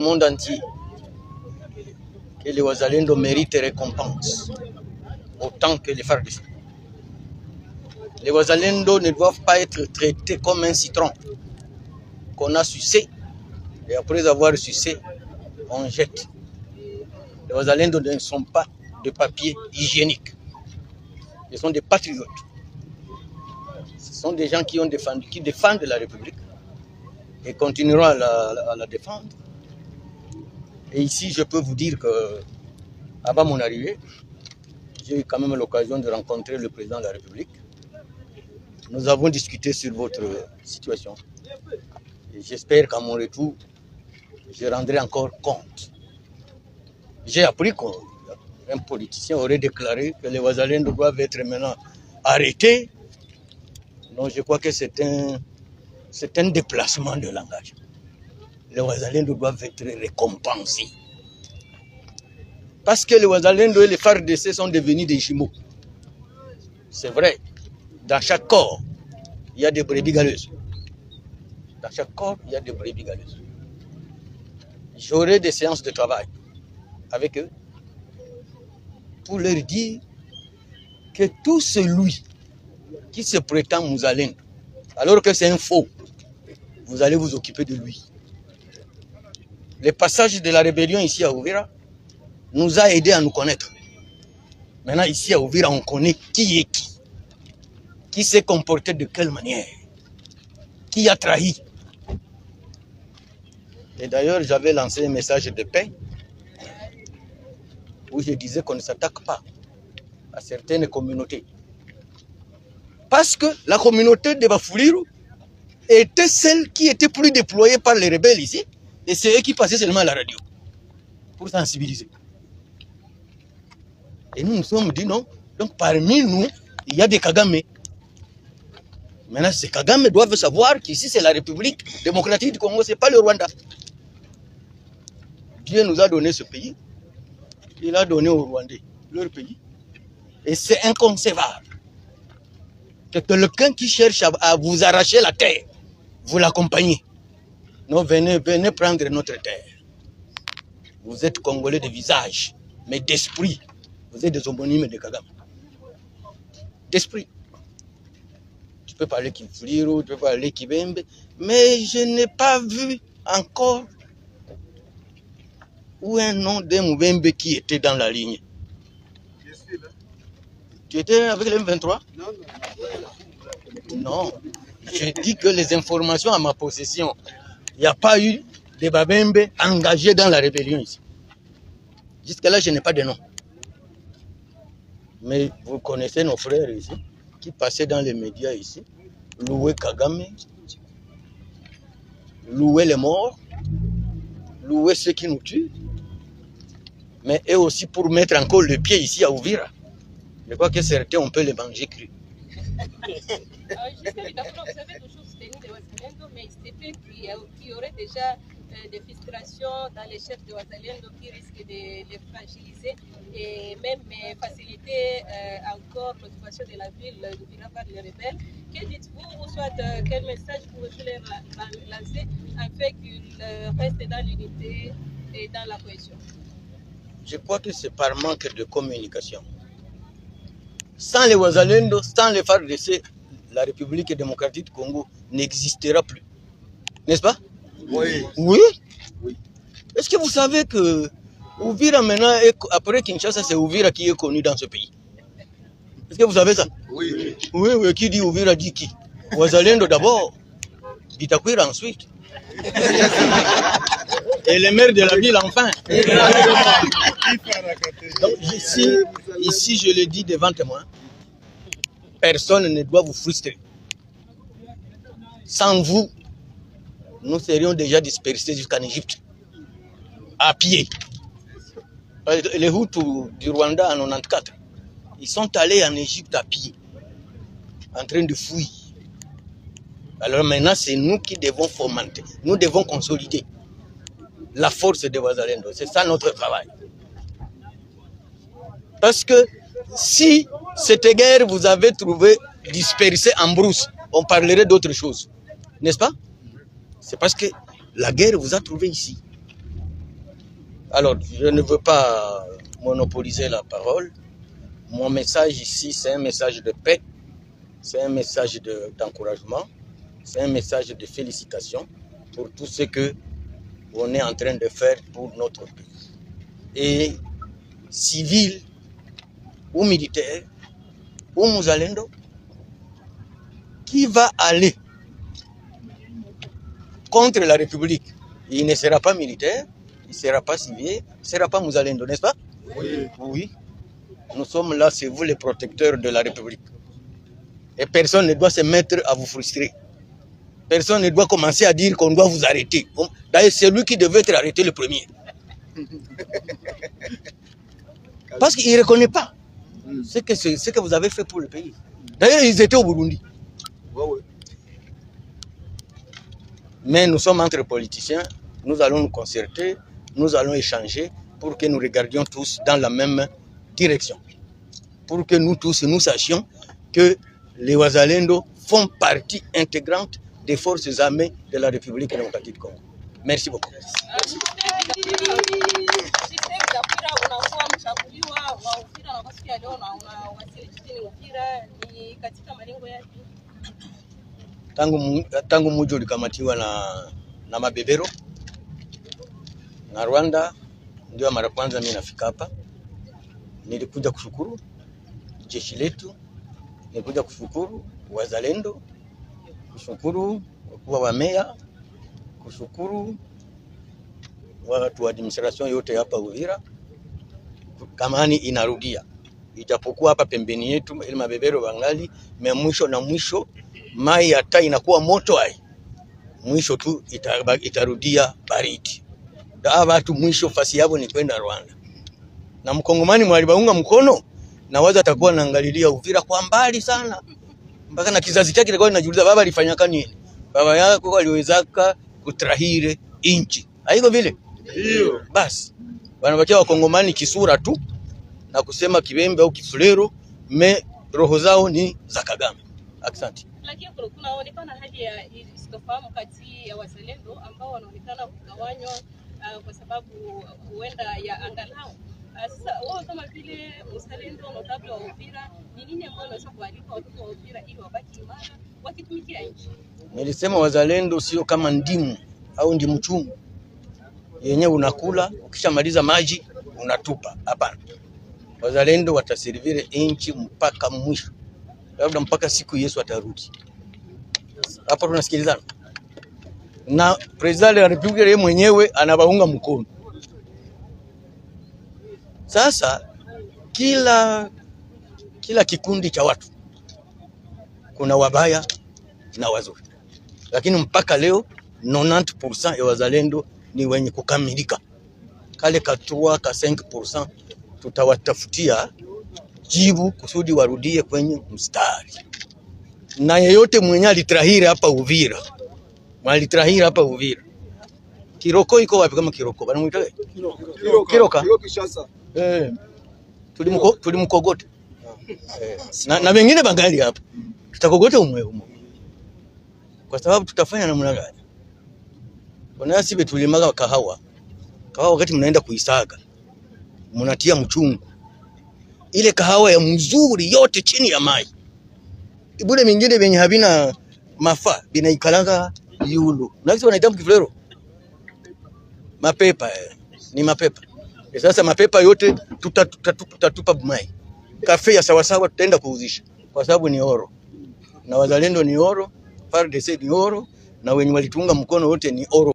Le monde entier que les Wazalendo méritent récompense autant que les FARDC. Les Wazalendo ne doivent pas être traités comme un citron qu'on a sucé et après avoir sucé, on jette. Les Wazalendo ne sont pas de papier hygiénique. Ils sont des patriotes. Ce sont des gens qui défendent la République et continueront à la défendre. Et ici, je peux vous dire que, avant mon arrivée, j'ai eu quand même l'occasion de rencontrer le président de la République. Nous avons discuté sur votre situation. Et j'espère qu'à mon retour, je rendrai encore compte. J'ai appris qu'un politicien aurait déclaré que les Wazalendo doivent être maintenant arrêtés. Donc je crois que c'est un déplacement de langage. Les Wazalendo doivent être récompensés. Parce que les Wazalendo et les FARDC sont devenus des jumeaux. C'est vrai, dans chaque corps, il y a des brebis galeuses. Dans chaque corps, il y a des brebis galeuses. J'aurai des séances de travail avec eux pour leur dire que tout celui qui se prétend Mouzalendo, alors que c'est un faux, vous allez vous occuper de lui. Le passage de la rébellion ici à Uvira nous a aidés à nous connaître. Maintenant, ici à Uvira, on connaît qui est qui s'est comporté de quelle manière, qui a trahi. Et d'ailleurs, j'avais lancé un message de paix où je disais qu'on ne s'attaque pas à certaines communautés. Parce que la communauté de Bafouliru était celle qui était plus déployée par les rebelles ici, et c'est eux qui passaient seulement à la radio pour sensibiliser. Et nous nous sommes dit non. Donc parmi nous, il y a des Kagame. Maintenant, ces Kagame doivent savoir qu'ici c'est la République démocratique du Congo, ce n'est pas le Rwanda. Dieu nous a donné ce pays, il a donné aux Rwandais leur pays. Et c'est inconcevable que quelqu'un qui cherche à vous arracher la terre, vous l'accompagnez. Non, venez prendre notre terre. Vous êtes Congolais de visage, mais d'esprit. Vous êtes des homonymes de Kagame. D'esprit. Tu peux parler Kifliru, tu peux parler Kibembe, mais je n'ai pas vu encore où un nom d'un Moubembe qui était dans la ligne. Je suis là. Tu étais avec le M23? Non. Je dis que les informations à ma possession, il n'y a pas eu de Babembe engagés dans la rébellion ici. Jusque-là, je n'ai pas de nom. Mais vous connaissez nos frères ici, qui passaient dans les médias ici, louer Kagame, louer les morts, louer ceux qui nous tuent, mais et aussi pour mettre encore le pied ici à Uvira. Je crois que certains, on peut les manger crus. D'abord, vous avez toujours soutenu les Wazalendo, mais il s'est fait qu'il y aurait déjà des frustrations dans les chefs de Wazalendo qui risquent de les fragiliser et même faciliter encore l'occupation de la ville d'Uvira par les rebelles. Que dites-vous, ou soit quel message pouvez-vous leur lancer afin qu'ils restent dans l'unité et dans la cohésion? Je crois que c'est par manque de communication. Sans les Wazalendo, sans les FARDC, la République démocratique du Congo n'existera plus. N'est-ce pas? Oui. Oui? Oui. Est-ce que vous savez que Uvira maintenant, après Kinshasa, c'est Uvira qui est connu dans ce pays? Est-ce que vous savez ça? Oui. Oui, oui. Qui dit Uvira dit qui? Wazalendo d'abord, Bitakwira ensuite. Et les maires de la ville enfin. Donc ici, je le dis devant témoin, personne ne doit vous frustrer. Sans vous, nous serions déjà dispersés jusqu'en Égypte, à pied. Les Hutus du Rwanda en 94, ils sont allés en Égypte à pied, en train de fuir. Alors maintenant, c'est nous qui devons fomenter, nous devons consolider la force de Wazalendo. C'est ça notre travail. Parce que si cette guerre vous avez trouvé dispersée en brousse, on parlerait d'autre chose. N'est-ce pas? C'est parce que la guerre vous a trouvé ici. Alors, je ne veux pas monopoliser la parole. Mon message ici, c'est un message de paix, c'est un message d'encouragement, c'est un message de félicitations pour tout ce que on est en train de faire pour notre pays. Et civil ou militaire ou muzalendo, qui va aller contre la République, il ne sera pas militaire, il ne sera pas civil, il ne sera pas muzalendo, n'est-ce pas? Oui. Oui. Nous sommes là, c'est vous les protecteurs de la République. Et personne ne doit se mettre à vous frustrer. Personne ne doit commencer à dire qu'on doit vous arrêter. D'ailleurs, c'est lui qui devait être arrêté le premier. Parce qu'il ne reconnaît pas ce que vous avez fait pour le pays. D'ailleurs, ils étaient au Burundi. Mais nous sommes entre politiciens, nous allons nous concerter, nous allons échanger pour que nous regardions tous dans la même direction. Pour que nous tous, nous sachions que les Wazalendo font partie intégrante des forces armées de la République démocratique du Congo. Merci beaucoup. Tangu mji ulikamatiwa na mabebero na Rwanda, ndio mara kwanza mimi nafika hapa. Nilikuja kushukuru jeshi letu, nilikuja kushukuru Wazalendo, kushukuru wakuu wa meya, kushukuru watu wa administration yote hapa Uvira. Kamani inarudia, ijapokuwa hapa pembeni yetu ile mabebero wangali, mwisho na mwisho mai hata inakuwa moto hai, mwisho tu itarudia baridi. Da watu mwisho fasi yao ni kwenda Rwanda. Na mkongomani mwalibaunga mkono na waza atakuwa naangalilia Uvira kwa mbali sana. Mpaka na kizazi chake kilikuwa kinajiuliza baba alifanya nini? Baba yako aliwezaka kutrahire inchi. Haiko vile? Ndio. Basi wanabakia wakongomani kisura tu na kusema kibembe au kifulero, roho zao ni za Kagame. Asante. Lakini kunaonekana hali ya sitofahamu kati ya Wazalendo ambao wanaonekana kugawanywa kwa sababu huenda ya angalau. Sasa wao kama vile Mzalendo na tabla wa Uvira, ni nini ambao wanaweza kualika watu wa Uvira ili wabaki imara wakitumikia nchi? Nilisema Wazalendo sio kama ndimu au ndimu chungu yenyewe unakula ukishamaliza maji unatupa. Hapana. Wazalendo wataservire nchi mpaka mwisho. Labda mpaka siku Yesu atarudi. Hapo tunasikilizana. Na president wa Republika yeye mwenyewe anabaunga mkono. Sasa kila kikundi cha watu kuna wabaya na wazuri. Lakini mpaka leo 90% ya Wazalendo ni wenye kukamilika. Kale 3 ka 5% tutawatafutia jibu kusudi warudie kwenye mstari. Na yeyote mwenye alitrahiri hapa Uvira, Kiroko iko wapi? Kama Kiroko banamuita Kiroka Kishasa, tulimkogota na wengine bangali hapa, tutakogota umwe kwa sababu tutafanya namna gani? Kuna sibe tulimaga kahawa wakati mnaenda kuisaga mnatia mchungu, ile kahawa ya mzuri yote chini ya maji. Ibule mingine benye habina mafa binaikalanga yulu. Unakisi wanaita mkiflero? Mapepa ni mapepa. Sasa mapepa yote tutatupa mai. Kafe ya sawasawa tutaenda kuuzisha kwa sababu ni oro. Na Wazalendo ni oro, FARDC ni oro, na wenye walitunga mkono wote ni oro.